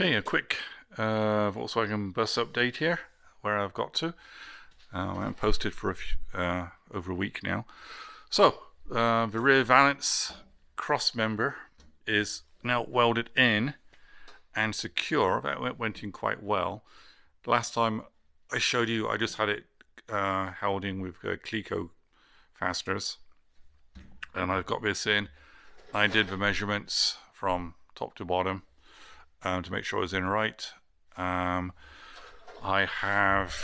Okay, a quick Volkswagen bus update here, where I've got to. I haven't posted for over a week now. So, the rear valance cross member is now welded in and secure. That went in quite well. Last time I showed you, I just had it held in with Clico fasteners. And I've got this in. I did the measurements from top to bottom to make sure it's in right. I have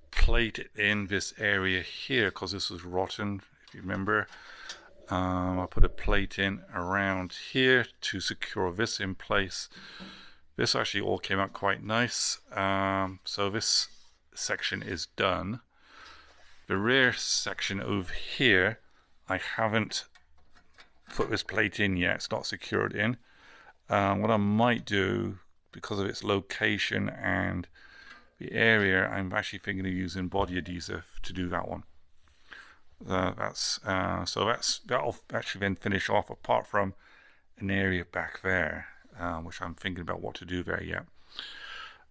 plated in this area here because this was rotten, if you remember. I put a plate in around here to secure this in place. This actually all came out quite nice. So this section is done. The rear section over here, I haven't put this plate in yet. It's not secured in. What I might do, because of its location and the area, I'm actually thinking of using body adhesive to do that one. That'll actually then finish off, apart from an area back there, which I'm thinking about what to do there yet.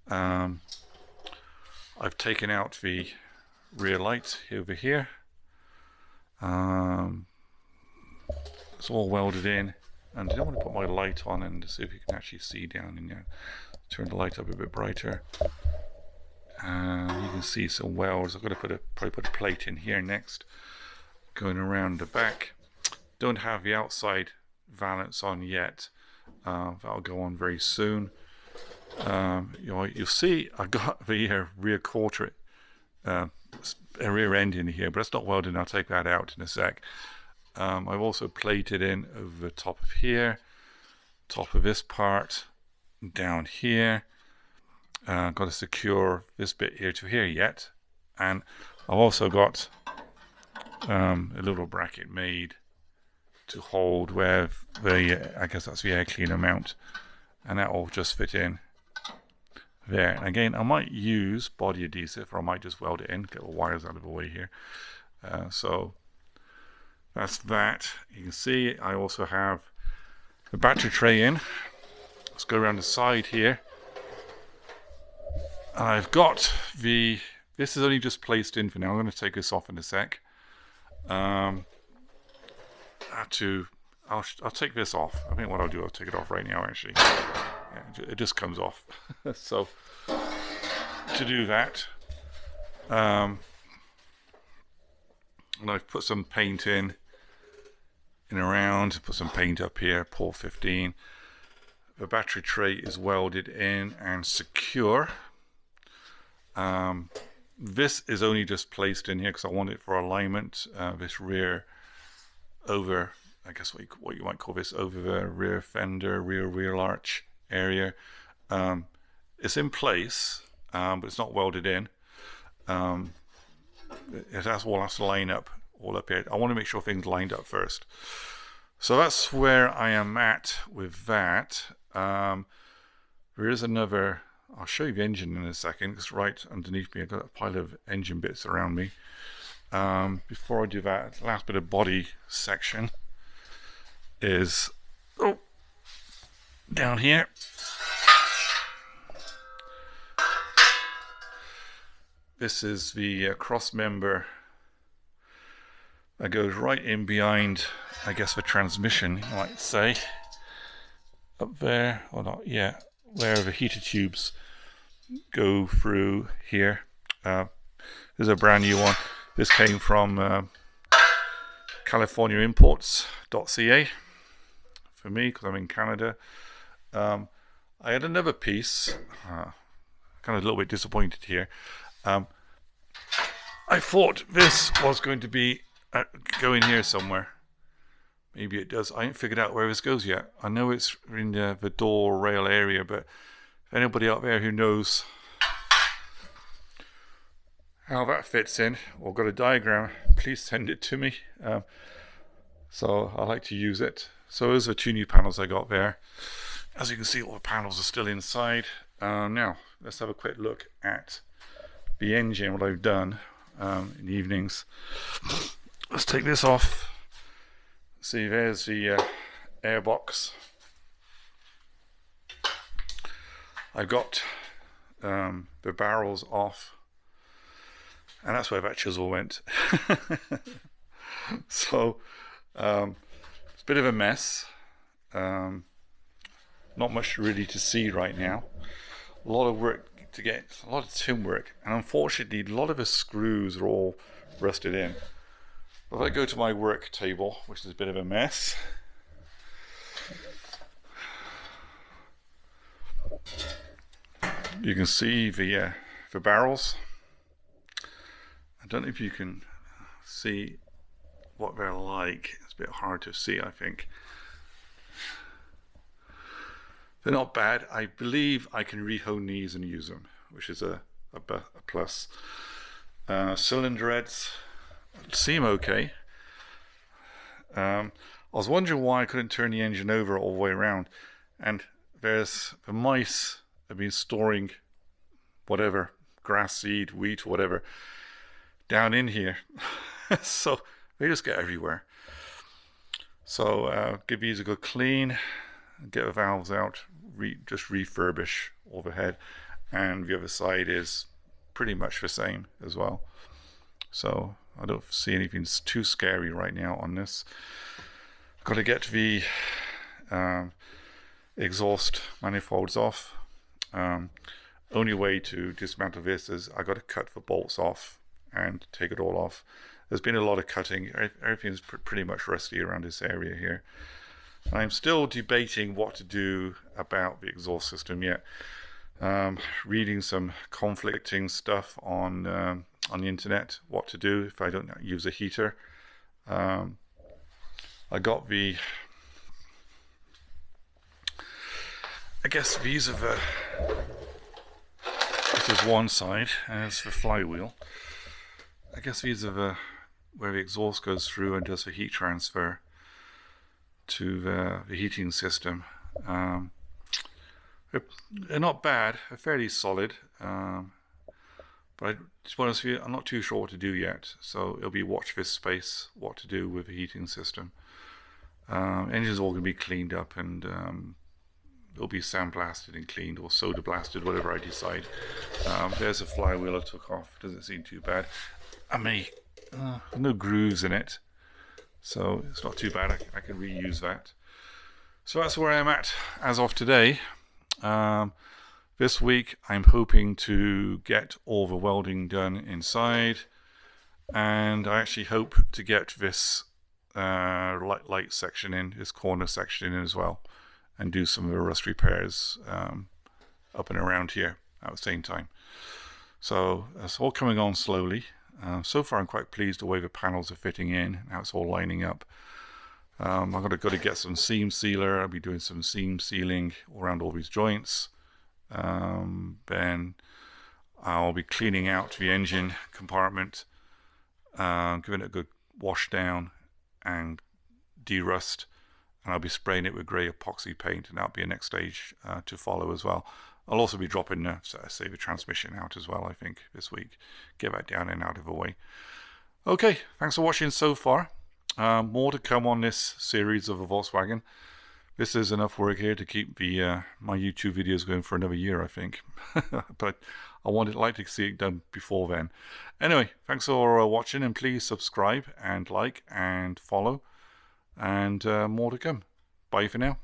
I've taken out the rear light over here. It's all welded in, and I don't want to put my light on and see if you can actually see down in there. Turn the light up a bit brighter. You can see some welds. I've got to probably put a plate in here next. Going around the back. Don't have the outside valance on yet. That'll go on very soon. You'll see I got the rear quarter, a rear end in here, but it's not welded. I'll take that out in a sec. I've also plated in over the top of here, top of this part, down here. Got to secure this bit here to here yet, and I've also got a little bracket made to hold where I guess that's the air cleaner mount, and that will just fit in there. And again, I might use body adhesive, or I might just weld it in, get the wires out of the way here. So that's that. You can see I also have the battery tray in. Let's go around the side here. I've got this is only just placed in for now. I'm going to take this off in a sec. I'll take this off. I think what I'll do, I'll take it off right now actually. Yeah, it just comes off. So to do that, and I've put some paint in around, put some paint up here, pour 15. The battery tray is welded in and secure. This is only just placed in here because I want it for alignment. This rear over, I guess what you might call this, over the rear fender, rear wheel arch area. It's in place, but it's not welded in. It has to line up all up here. I want to make sure things lined up first. So that's where I am at with that. There is another, I'll show you the engine in a second, because right underneath me I've got a pile of engine bits around me. Before I do that, the last bit of body section is down here. This is the cross member that goes right in behind, I guess, the transmission, you might say. Up there, or not, yeah, where the heater tubes go through here. This is a brand new one. This came from CaliforniaImports.ca for me, because I'm in Canada. I had another piece, kind of a little bit disappointed here. I thought this was going to be go in here somewhere. Maybe it does. I haven't figured out where this goes yet. I know it's in the door rail area, but if anybody out there who knows how that fits in, or got a diagram, please send it to me. So I like to use it. So those are 2 new panels I got there. As you can see, all the panels are still inside. Now let's have a quick look at the engine, what I've done in the evenings. Let's take this off. See, there's the airbox. I've got the barrels off, and that's where that chisel went. So it's a bit of a mess. Not much really to see right now. A lot of work to get, a lot of tin work, and unfortunately a lot of the screws are all rusted in. If I go to my work table, which is a bit of a mess, you can see the barrels. I don't know if you can see what they're like. It's a bit hard to see, I think. They're not bad. I believe I can rehone these and use them, which is a plus. Cylinder heads seem okay. I was wondering why I couldn't turn the engine over all the way around, and there's the mice have been storing whatever, grass seed, wheat, whatever, down in here. So they just get everywhere. So give these a good clean, get the valves out, just refurbish overhead, and the other side is pretty much the same as well. So I don't see anything too scary right now on this. Got to get the exhaust manifolds off. Only way to dismantle this is I got to cut the bolts off and take it all off. There's been a lot of cutting. Everything's pretty much rusty around this area here. I'm still debating what to do about the exhaust system yet. Reading some conflicting stuff on the internet, what to do if I don't use a heater. I got the, I guess these are the, this is one side, and it's the flywheel. I guess these are the, where the exhaust goes through and does a heat transfer to the heating system. They're not bad, they're fairly solid, but to be honest with you, I'm not too sure what to do yet, so it'll be watch this space, what to do with the heating system. Engine's all going to be cleaned up, and it'll be sandblasted and cleaned, or soda blasted, whatever I decide. There's a flywheel I took off, doesn't seem too bad. I mean, no grooves in it, so it's not too bad. I can reuse that. So that's where I'm at as of today. This week I'm hoping to get all the welding done inside, and I actually hope to get this light section in, this corner section in as well, and do some of the rust repairs up and around here at the same time. So it's all coming on slowly. So far I'm quite pleased the way the panels are fitting in, how it's all lining up. I'm going to get some seam sealer. I'll be doing some seam sealing around all these joints. Then I'll be cleaning out the engine compartment, giving it a good wash down and de-rust, and I'll be spraying it with grey epoxy paint, and that'll be a next stage to follow as well. I'll also be dropping the transmission out as well, I think, this week. Get that down and out of the way. Okay, thanks for watching so far. More to come on this series of a Volkswagen. This is enough work here to keep the my YouTube videos going for another year, I think. But I like to see it done before then. Anyway, thanks for watching, and please subscribe and like and follow, and more to come. Bye for now.